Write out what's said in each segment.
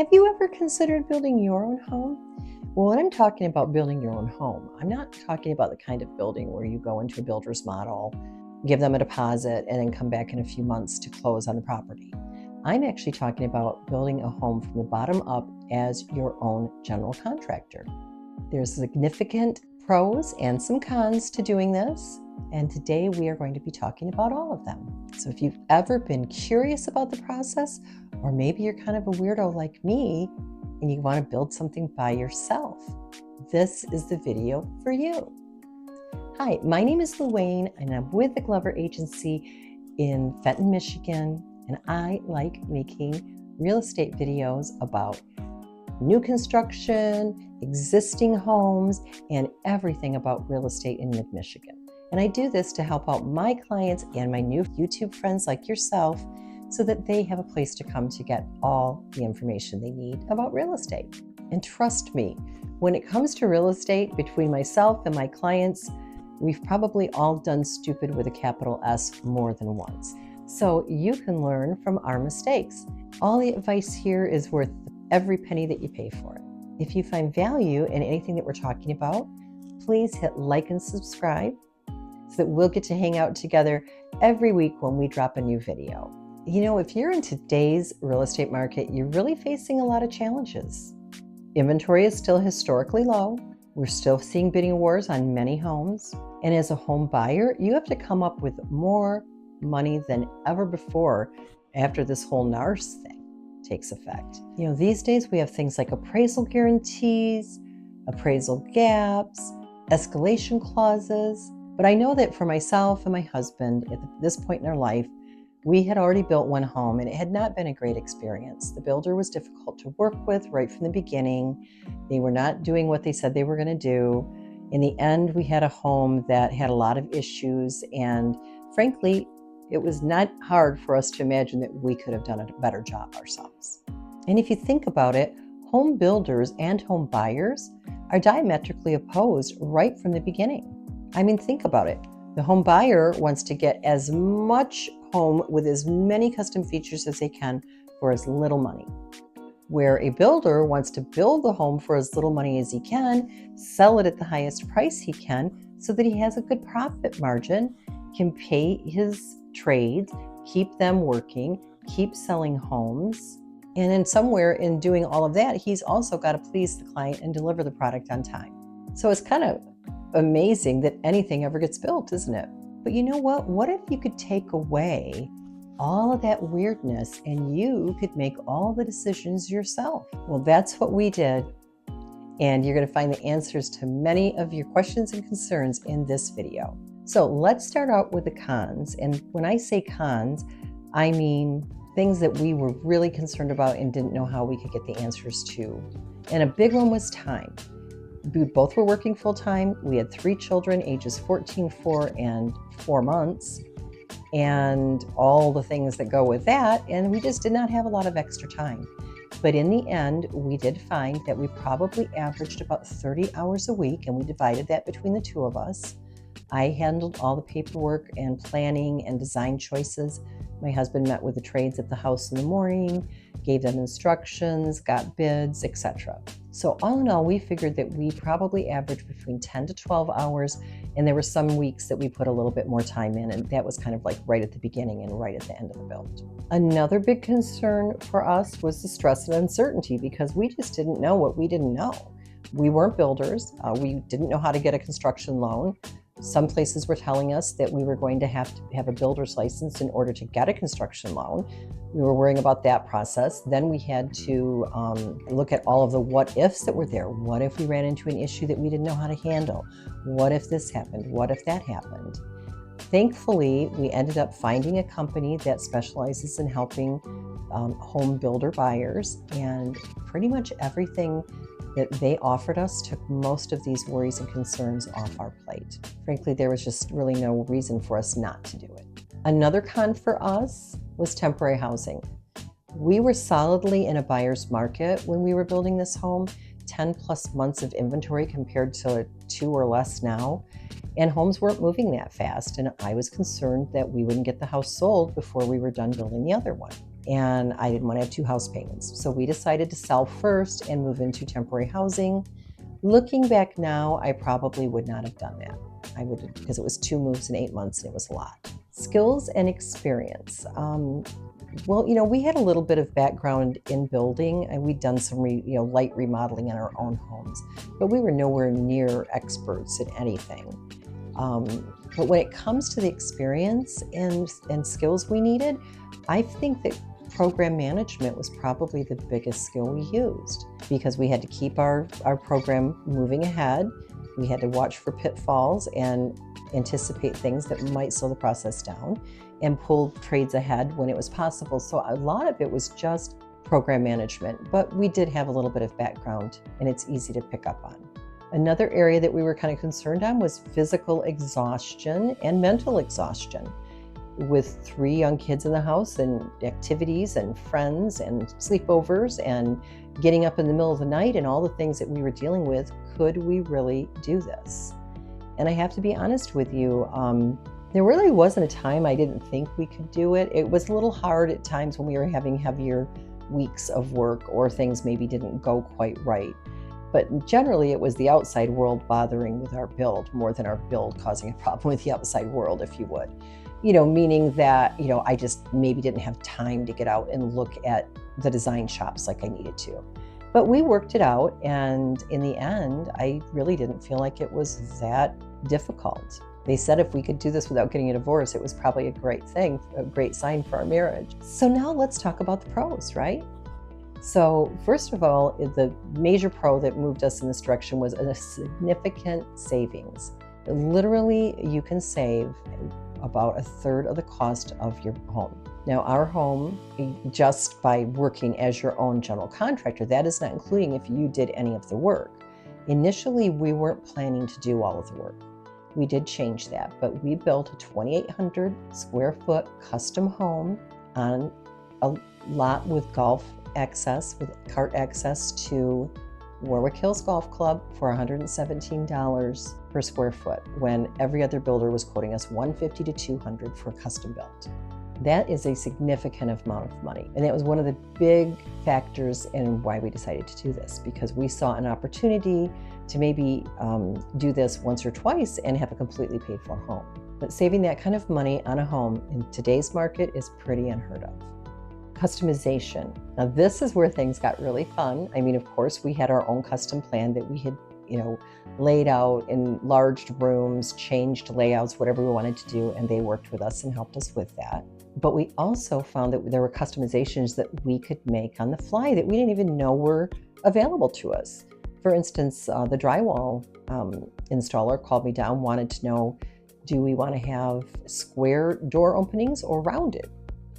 Have you ever considered building your own home? Well, when I'm talking about building your own home, I'm not talking about the kind of building where you go into a builder's model, give them a deposit, and then come back in a few months to close on the property. I'm actually talking about building a home from the bottom up as your own general contractor. There's significant pros and some cons to doing this, and today we are going to be talking about all of them. So if you've ever been curious about the process, or maybe you're kind of a weirdo like me and you want to build something by yourself, this is the video for you. Hi, my name is Luane and I'm with the Glover Agency in Fenton, Michigan, and I like making real estate videos about new construction, existing homes, and everything about real estate in mid-Michigan. And I do this to help out my clients and my new YouTube friends like yourself so that they have a place to come to get all the information they need about real estate. And trust me, when it comes to real estate, between myself and my clients, we've probably all done stupid with a capital S more than once. So you can learn from our mistakes. All the advice here is worth every penny that you pay for it. If you find value in anything that we're talking about, please hit like and subscribe so that we'll get to hang out together every week when we drop a new video. You know, if you're in today's real estate market, you're really facing a lot of challenges. Inventory is still historically low. We're still seeing bidding wars on many homes. And as a home buyer, you have to come up with more money than ever before after this whole NARS thing takes effect. You know, these days we have things like appraisal guarantees, appraisal gaps, escalation clauses. But I know that for myself and my husband at this point in our life, we had already built one home and it had not been a great experience. The builder was difficult to work with right from the beginning. They were not doing what they said they were going to do. In the end, we had a home that had a lot of issues, and frankly, it was not hard for us to imagine that we could have done a better job ourselves. And if you think about it, home builders and home buyers are diametrically opposed right from the beginning. I mean, think about it. The home buyer wants to get as much home with as many custom features as they can for as little money. Where a builder wants to build the home for as little money as he can, sell it at the highest price he can so that he has a good profit margin, can pay his trades, keep them working, keep selling homes. And in somewhere in doing all of that, he's also got to please the client and deliver the product on time. So it's kind of amazing that anything ever gets built, isn't it? But you know what? What if you could take away all of that weirdness and you could make all the decisions yourself? Well, that's what we did. And you're going to find the answers to many of your questions and concerns in this video. So let's start out with the cons. And when I say cons, I mean things that we were really concerned about and didn't know how we could get the answers to. And a big one was time. We both were working full time. We had 3 children, ages 14, 4, and 4 months, and all the things that go with that. And we just did not have a lot of extra time. But in the end, we did find that we probably averaged about 30 hours a week, and we divided that between the two of us. I handled all the paperwork and planning and design choices. My husband met with the trades at the house in the morning, gave them instructions, got bids, etc. So all in all, we figured that we probably averaged between 10 to 12 hours, and there were some weeks that we put a little bit more time in, and that was kind of like right at the beginning and right at the end of the build. Another big concern for us was the stress and uncertainty, because we just didn't know what we didn't know. We weren't builders. We didn't know how to get a construction loan. Some places were telling us that we were going to have a builder's license in order to get a construction loan. We were worrying about that process. Then we had to look at all of the what ifs that were there. What if we ran into an issue that we didn't know how to handle? What if this happened? What if that happened? Thankfully, we ended up finding a company that specializes in helping home builder buyers, and pretty much everything that they offered us took most of these worries and concerns off our plate. Frankly, there was just really no reason for us not to do it. Another con for us was temporary housing. We were solidly in a buyer's market when we were building this home, 10 plus months of inventory compared to 2 or less now. And homes weren't moving that fast. And I was concerned that we wouldn't get the house sold before we were done building the other one. and I didn't want to have two house payments. So we decided to sell first and move into temporary housing. Looking back now, I probably would not have done that. I would, because it was 2 moves in 8 months and it was a lot. Skills and experience. Well, we had a little bit of background in building, and we'd done some light remodeling in our own homes, but we were nowhere near experts in anything. But when it comes to the experience and skills we needed, I think that program management was probably the biggest skill we used, because we had to keep our program moving ahead. We had to watch for pitfalls and anticipate things that might slow the process down and pull trades ahead when it was possible. So a lot of it was just program management, but we did have a little bit of background and it's easy to pick up on. Another area that we were kind of concerned on was physical exhaustion and mental exhaustion. With 3 young kids in the house and activities and friends and sleepovers and getting up in the middle of the night and all the things that we were dealing with, could we really do this? And I have to be honest with you, there really wasn't a time I didn't think we could do it. It was a little hard at times when we were having heavier weeks of work or things maybe didn't go quite right. But generally, it was the outside world bothering with our build more than our build causing a problem with the outside world, if you would. Meaning that, I just maybe didn't have time to get out and look at the design shops like I needed to. But we worked it out, and in the end, I really didn't feel like it was that difficult. They said if we could do this without getting a divorce, it was probably a great thing, a great sign for our marriage. So now let's talk about the pros, right? So first of all, the major pro that moved us in this direction was a significant savings. Literally, you can save about 1/3 of the cost of your home. Now, our home, just by working as your own general contractor, that is not including if you did any of the work. Initially, we weren't planning to do all of the work. We did change that, but we built a 2,800 square foot custom home on a lot with golf access, with cart access to Warwick Hills Golf Club for $117 per square foot, when every other builder was quoting us $150 to $200 for a custom built. That is a significant amount of money. And that was one of the big factors in why we decided to do this, because we saw an opportunity to maybe do this once or twice and have a completely paid for home. But saving that kind of money on a home in today's market is pretty unheard of. Customization. Now this is where things got really fun. I mean, of course, we had our own custom plan that we had, laid out, enlarged rooms, changed layouts, whatever we wanted to do, and they worked with us and helped us with that. But we also found that there were customizations that we could make on the fly that we didn't even know were available to us. For instance, the drywall installer called me down, wanted to know, do we want to have square door openings or rounded?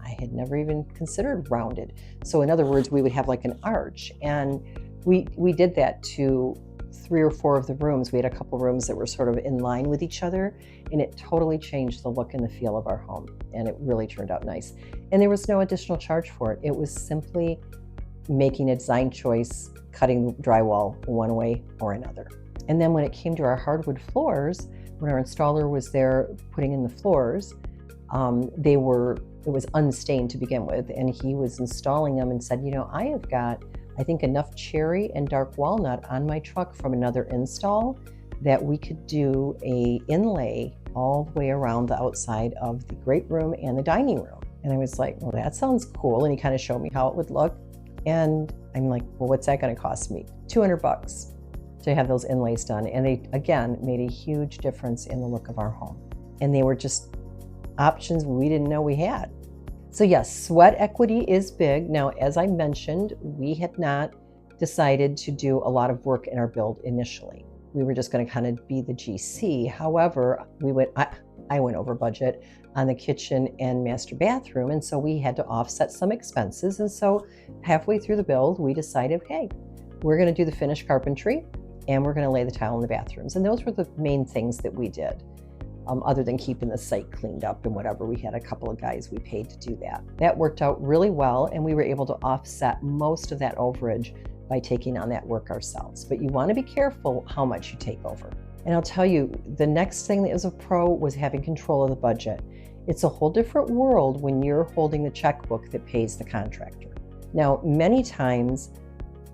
I had never even considered rounded. So in other words, we would have like an arch, and we did that to 3 or 4 of the rooms. We had a couple rooms that were sort of in line with each other, and it totally changed the look and the feel of our home, and it really turned out nice. And there was no additional charge for it. It was simply making a design choice, cutting drywall one way or another. And then when it came to our hardwood floors, when our installer was there putting in the floors, it was unstained to begin with, and he was installing them and said, I have got, I think, enough cherry and dark walnut on my truck from another install that we could do a inlay all the way around the outside of the great room and the dining room. And I was like, well, that sounds cool. And he kind of showed me how it would look. And I'm like, well, what's that going to cost me? $200 to have those inlays done. And they, again, made a huge difference in the look of our home. And they were just options we didn't know we had. So yes, sweat equity is big. Now, as I mentioned, we had not decided to do a lot of work in our build initially. We were just going to kind of be the GC. However, I went over budget on the kitchen and master bathroom, and so we had to offset some expenses. And so halfway through the build, we decided, hey, we're going to do the finished carpentry and we're going to lay the tile in the bathrooms. And those were the main things that we did. Other than keeping the site cleaned up and whatever. We had a couple of guys we paid to do that. That worked out really well, and we were able to offset most of that overage by taking on that work ourselves. But you want to be careful how much you take over. And I'll tell you, the next thing that was a pro was having control of the budget. It's a whole different world when you're holding the checkbook that pays the contractor. Now, many times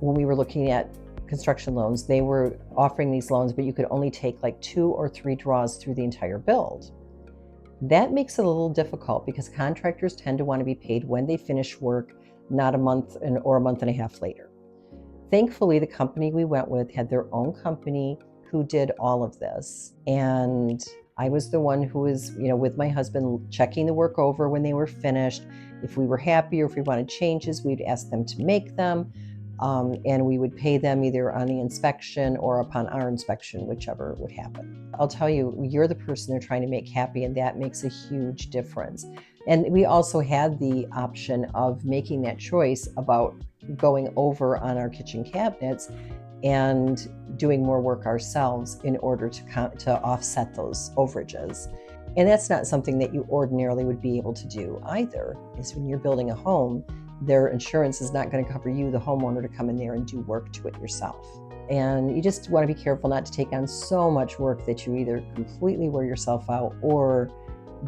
when we were looking at construction loans, they were offering these loans, but you could only take like 2 or 3 draws through the entire build. That makes it a little difficult because contractors tend to want to be paid when they finish work, not a month or a month and a half later. Thankfully, the company we went with had their own company who did all of this. And I was the one who was, with my husband, checking the work over when they were finished. If we were happy or if we wanted changes, we'd ask them to make them. And we would pay them either on the inspection or upon our inspection, whichever would happen. I'll tell you, you're the person they're trying to make happy, and that makes a huge difference. And we also had the option of making that choice about going over on our kitchen cabinets and doing more work ourselves in order to offset those overages. And that's not something that you ordinarily would be able to do either, is when you're building a home, their insurance is not going to cover you, the homeowner, to come in there and do work to it yourself. And you just want to be careful not to take on so much work that you either completely wear yourself out or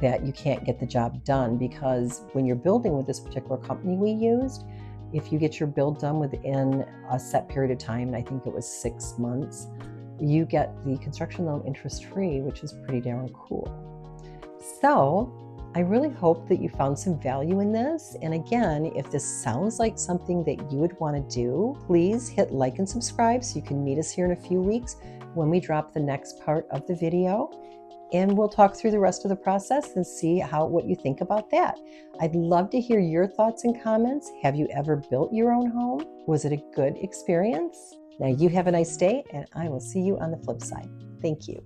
that you can't get the job done. Because when you're building with this particular company we used, if you get your build done within a set period of time, and I think it was 6 months, you get the construction loan interest-free, which is pretty darn cool. So I really hope that you found some value in this. And again, if this sounds like something that you would want to do, please hit like and subscribe so you can meet us here in a few weeks when we drop the next part of the video. And we'll talk through the rest of the process and see what you think about that. I'd love to hear your thoughts and comments. Have you ever built your own home? Was it a good experience? Now you have a nice day, and I will see you on the flip side. Thank you.